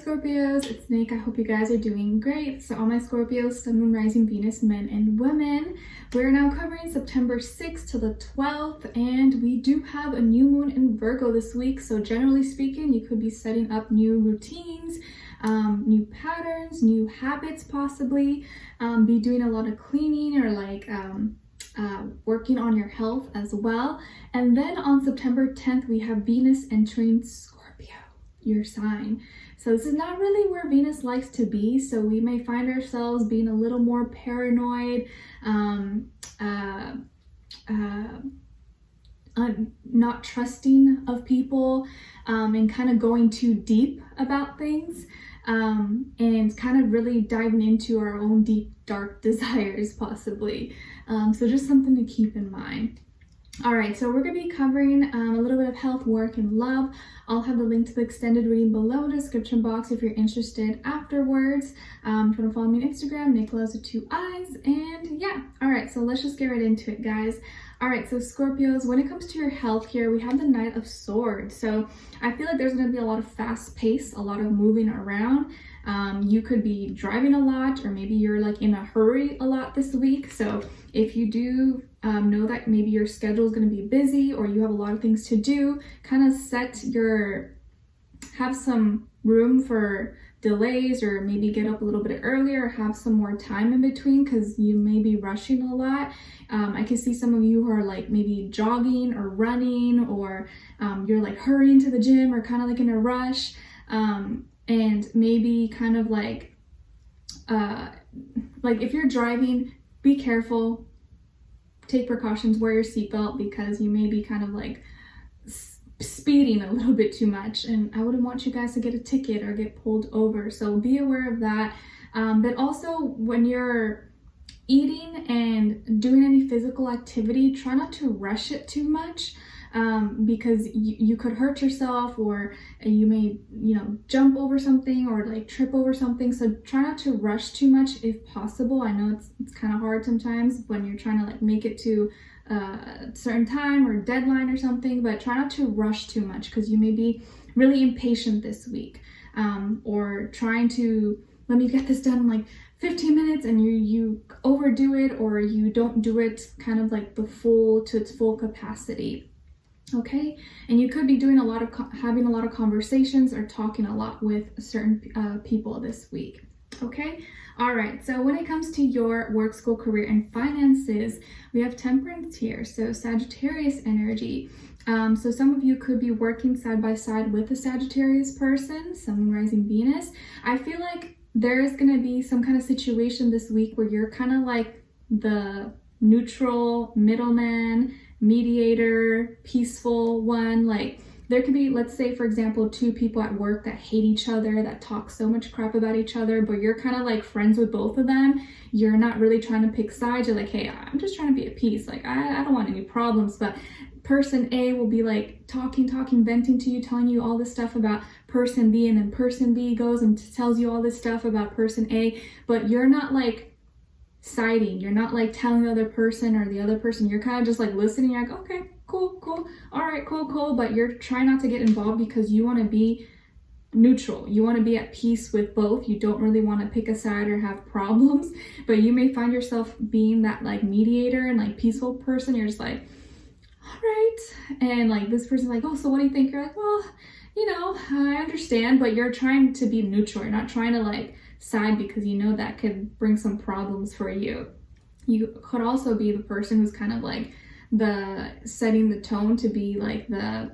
Scorpios, it's Nick. I hope you guys are doing great. So all my Scorpios, Sun, Moon, Rising, Venus, men and women, we're now covering September 6th to the 12th, and we do have a new moon in Virgo this week. So generally speaking, you could be setting up new routines, new patterns, new habits possibly, be doing a lot of cleaning or like working on your health as well. And then on September 10th, we have Venus entering Scorpio, your sign. So this is not really where Venus likes to be, so we may find ourselves being a little more paranoid, not trusting of people, and kind of going too deep about things, and kind of really diving into our own deep, dark desires possibly. So just something to keep in mind. All right, so we're going to be covering a little bit of health, work, and love. I'll have the link to the extended reading below in the description box if you're interested afterwards. If you want to follow me on Instagram, Nicloves with 2 eyes. And yeah, all right, so let's just get right into it, guys. All right, so Scorpios, when it comes to your health here, we have the Knight of Swords. So I feel like there's going to be a lot of fast pace, a lot of moving around. You could be driving a lot, or maybe you're like in a hurry a lot this week. So if you do know that maybe your schedule is going to be busy or you have a lot of things to do, kind of have some room for delays, or maybe get up a little bit earlier, or have some more time in between because you may be rushing a lot. I can see some of you who are like maybe jogging or running, or you're like hurrying to the gym or kind of like in a rush. And maybe kind of like if you're driving, be careful, take precautions, wear your seatbelt, because you may be kind of like speeding a little bit too much, and I wouldn't want you guys to get a ticket or get pulled over. So be aware of that. But also when you're eating and doing any physical activity, try not to rush it too much. Because you could hurt yourself, or you may, jump over something or like trip over something. So try not to rush too much if possible. I know it's kind of hard sometimes when you're trying to like make it to a certain time or deadline or something, but try not to rush too much, because you may be really impatient this week, or trying to let me get this done in like 15 minutes, and you overdo it, or you don't do it kind of like to its full capacity. Okay, and you could be doing having a lot of conversations or talking a lot with certain people this week. Okay, all right, so when it comes to your work, school, career, and finances, we have Temperance here, so Sagittarius energy. So some of you could be working side by side with a Sagittarius person, Sun, Rising, Venus. I feel like there's going to be some kind of situation this week where you're kind of like the neutral middleman, mediator, peaceful one. Like there could be, let's say for example, 2 people at work that hate each other, that talk so much crap about each other, but you're kind of like friends with both of them. You're not really trying to pick sides. You're like, hey, I'm just trying to be at peace. Like I don't want any problems. But person A will be like talking, venting to you, telling you all this stuff about person B, and then person B goes and tells you all this stuff about person A, but you're not like siding. You're not like telling the other person or the other person. You're kind of just like listening. You're like, okay, cool, all right, cool, but you're trying not to get involved because you want to be neutral. You want to be at peace with both. You don't really want to pick a side or have problems, but you may find yourself being that like mediator and like peaceful person. You're just like, all right, and like this person's like, oh, so what do you think? You're like, well, I understand, but you're trying to be neutral. You're not trying to like side, because that could bring some problems for you. You could also be the person who's kind of like the setting the tone, to be like the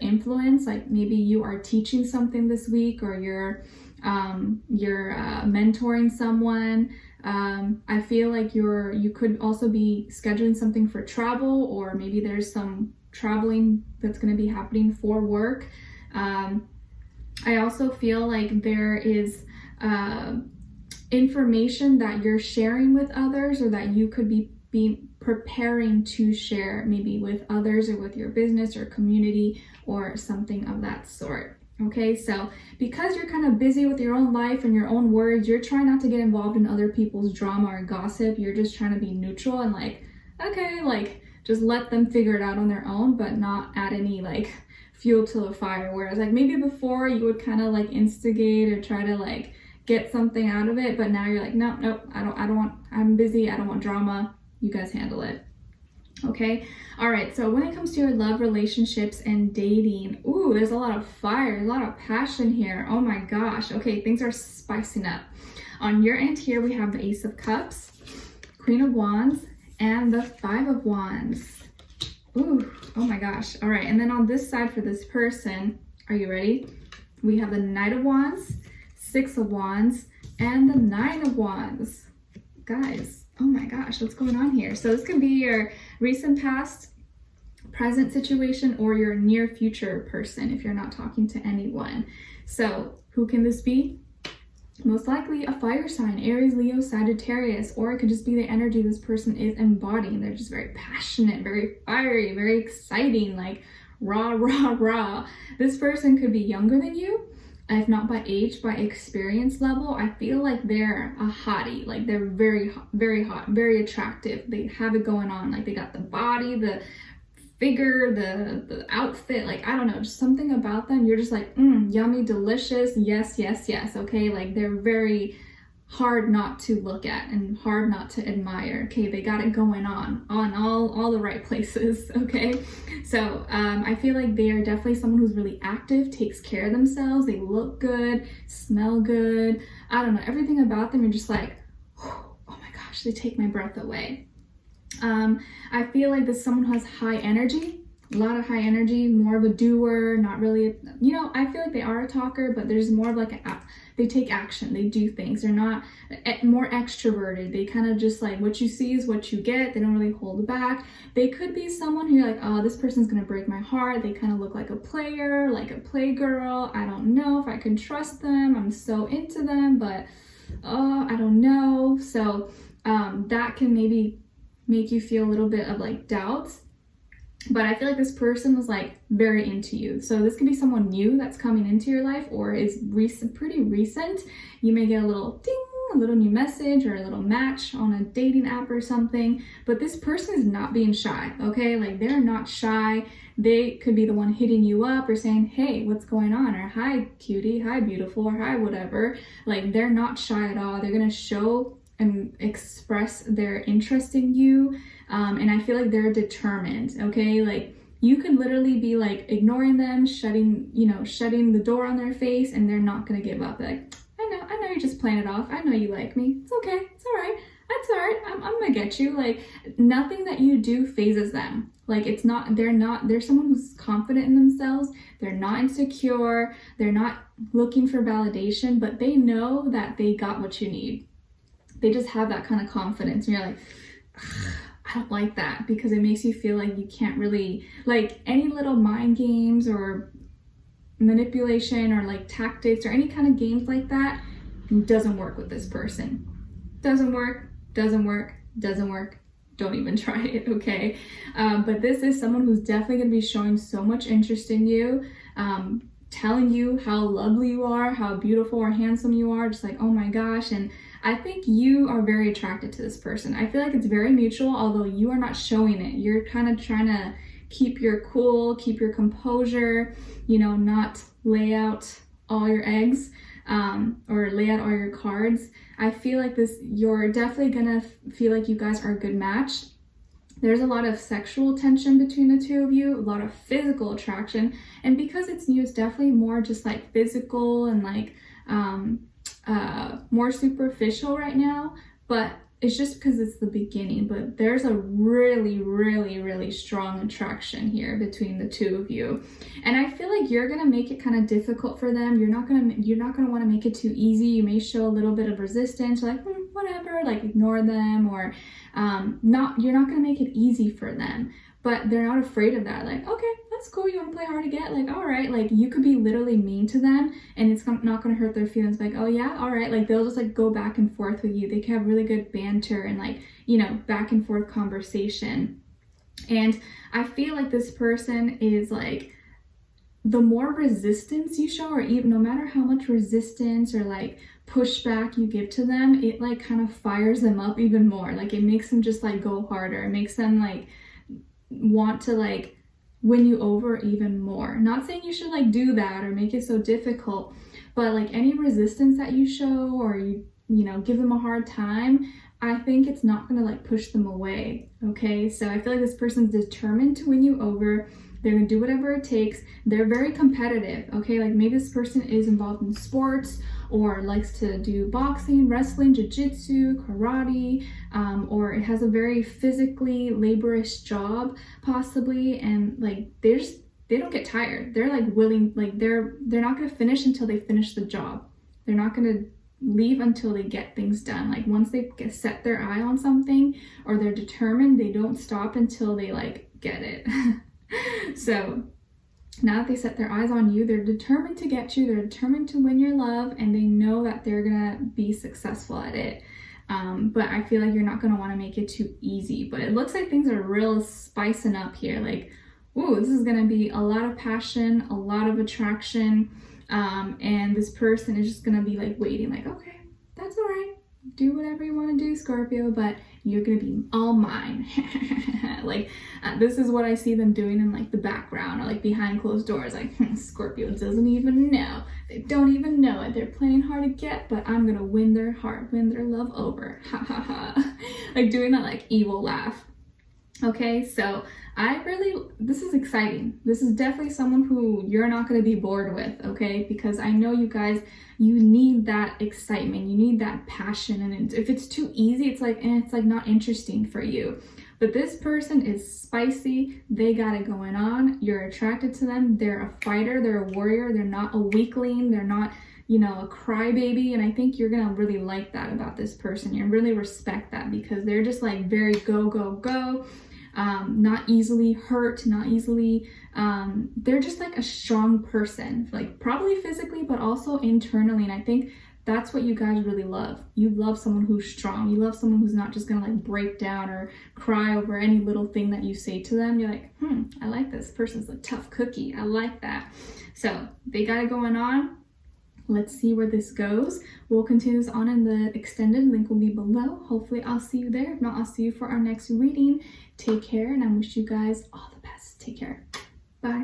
influence. Like maybe you are teaching something this week, or you're mentoring someone. I feel like you could also be scheduling something for travel, or maybe there's some traveling that's going to be happening for work. I also feel like there is information that you're sharing with others, or that you could be preparing to share maybe with others, or with your business or community, or something of that sort. Okay, so because you're kind of busy with your own life and your own words, you're trying not to get involved in other people's drama or gossip. You're just trying to be neutral and like, okay, like just let them figure it out on their own, but not add any like fuel to the fire. Whereas like maybe before you would kind of like instigate or try to like get something out of it, but now you're like, nope, nope, I don't want, I'm busy, I don't want drama, you guys handle it. Okay, all right, so when it comes to your love, relationships, and dating, ooh, there's a lot of fire, a lot of passion here. Oh my gosh. Okay, things are spicing up. On your end here, we have the Ace of Cups, Queen of Wands, and the Five of Wands. Ooh, oh my gosh. All right, and then on this side for this person, are you ready? We have the Knight of Wands, Six of Wands, and the Nine of Wands. Guys, oh my gosh, what's going on here? So this could be your recent past, present situation, or your near future person if you're not talking to anyone. So who can this be? Most likely a fire sign, Aries, Leo, Sagittarius, or it could just be the energy this person is embodying. They're just very passionate, very fiery, very exciting, like rah, rah, rah. This person could be younger than you, if not by age, by experience level. I feel like they're a hottie, like they're very, very hot, very attractive. They have it going on, like they got the body, the figure, the outfit, like I don't know, just something about them. You're just like, yummy, delicious, yes, yes, yes. Okay, like they're very hard not to look at and hard not to admire. Okay, they got it going on all the right places. Okay, so I feel like they are definitely someone who's really active, takes care of themselves, they look good, smell good. I don't know, everything about them, you're just like, oh my gosh, they take my breath away. I feel like this is someone who has high energy, a lot of high energy, more of a doer, not really, you know, I feel like they are a talker, but there's more of like they take action, they do things. They're not more extroverted. They kind of just like what you see is what you get. They don't really hold back. They could be someone who you're like, oh, this person's gonna break my heart. They kind of look like a player, like a playgirl. I don't know if I can trust them. I'm so into them, but I don't know. So that can maybe make you feel a little bit of like doubts. But I feel like this person was like very into you. So this could be someone new that's coming into your life or is pretty recent. You may get a little ding, a little new message or a little match on a dating app or something. But this person is not being shy, okay? Like they're not shy. They could be the one hitting you up or saying, hey, what's going on? Or hi, cutie, hi, beautiful, or hi, whatever. Like they're not shy at all. They're gonna show and express their interest in you. And I feel like they're determined, okay? Like you could literally be like ignoring them, shutting the door on their face, and they're not gonna give up. They're like, I know you're just playing it off. I know you like me. It's okay. It's all right. That's all right. I'm gonna get you. Like nothing that you do phases them. Like they're someone who's confident in themselves. They're not insecure. They're not looking for validation, but they know that they got what you need. They just have that kind of confidence. And you're like, I don't like that, because it makes you feel like you can't really, like any little mind games or manipulation or like tactics or any kind of games like that doesn't work with this person. Doesn't work. Don't even try it, okay? But this is someone who's definitely going to be showing so much interest in you, telling you how lovely you are, how beautiful or handsome you are, just like, oh my gosh. And I think you are very attracted to this person. I feel like it's very mutual, although you are not showing it. You're kind of trying to keep your cool, keep your composure, not lay out all your eggs or lay out all your cards. I feel like you're definitely gonna feel like you guys are a good match. There's a lot of sexual tension between the two of you, a lot of physical attraction. And because it's new, it's definitely more just like physical and like more superficial right now, but it's just because it's the beginning. But there's a really, really, really strong attraction here between the two of you. And I feel like you're gonna make it kind of difficult for them. You're not gonna want to make it too easy. You may show a little bit of resistance, like whatever, like ignore them, or you're not gonna make it easy for them. But they're not afraid of that. Like, okay, that's cool. You want to play hard to get? Like, all right. Like, you could be literally mean to them and it's not going to hurt their feelings. Like, oh yeah, all right. Like, they'll just like go back and forth with you. They can have really good banter and like, back and forth conversation. And I feel like this person is like, the more resistance you show, or even no matter how much resistance or like pushback you give to them, it like kind of fires them up even more. Like, it makes them just like go harder. It makes them like want to like win you over even more. Not saying you should like do that or make it so difficult, but like any resistance that you show, or you know, give them a hard time, I think it's not gonna like push them away, okay? So I feel like this person's determined to win you over. They're gonna do whatever it takes. They're very competitive, okay? Like maybe this person is involved in sports or likes to do boxing, wrestling, jiu-jitsu, karate, or it has a very physically laborious job possibly, and like they don't get tired. They're like willing, like they're not gonna finish until they finish the job. They're not gonna leave until they get things done. Like once they set their eye on something or they're determined, they don't stop until they like get it. So now that they set their eyes on you, they're determined to get you, they're determined to win your love, and they know that they're gonna be successful at it. But I feel like you're not gonna wanna make it too easy. But it looks like things are real spicing up here. Like, ooh, this is gonna be a lot of passion, a lot of attraction. And this person is just gonna be like waiting, like, okay, that's all right, do whatever you want to do, Scorpio, but you're gonna be all mine. Like this is what I see them doing in like the background or like behind closed doors, like Scorpio doesn't even know, they don't even know it, they're playing hard to get, but I'm gonna win their heart, win their love over. Ha ha ha. Like doing that like evil laugh. Okay, so this is exciting. This is definitely someone who you're not going to be bored with, okay? Because I know you guys, you need that excitement, you need that passion, and if it's too easy, it's like not interesting for you. But this person is spicy, they got it going on, you're attracted to them, they're a fighter, they're a warrior, they're not a weakling, they're not, you know, a crybaby, and I think you're gonna really like that about this person. You really respect that because they're just like very go, go, go. Not easily hurt, not easily, they're just like a strong person, like probably physically, but also internally. And I think that's what you guys really love. You love someone who's strong. You love someone who's not just gonna like break down or cry over any little thing that you say to them. You're like, I like this person's a tough cookie. I like that. So they got it going on. Let's see where this goes. We'll continue this on in the extended. Link will be below. Hopefully I'll see you there. If not, I'll see you for our next reading. Take care, and I wish you guys all the best. Take care. Bye.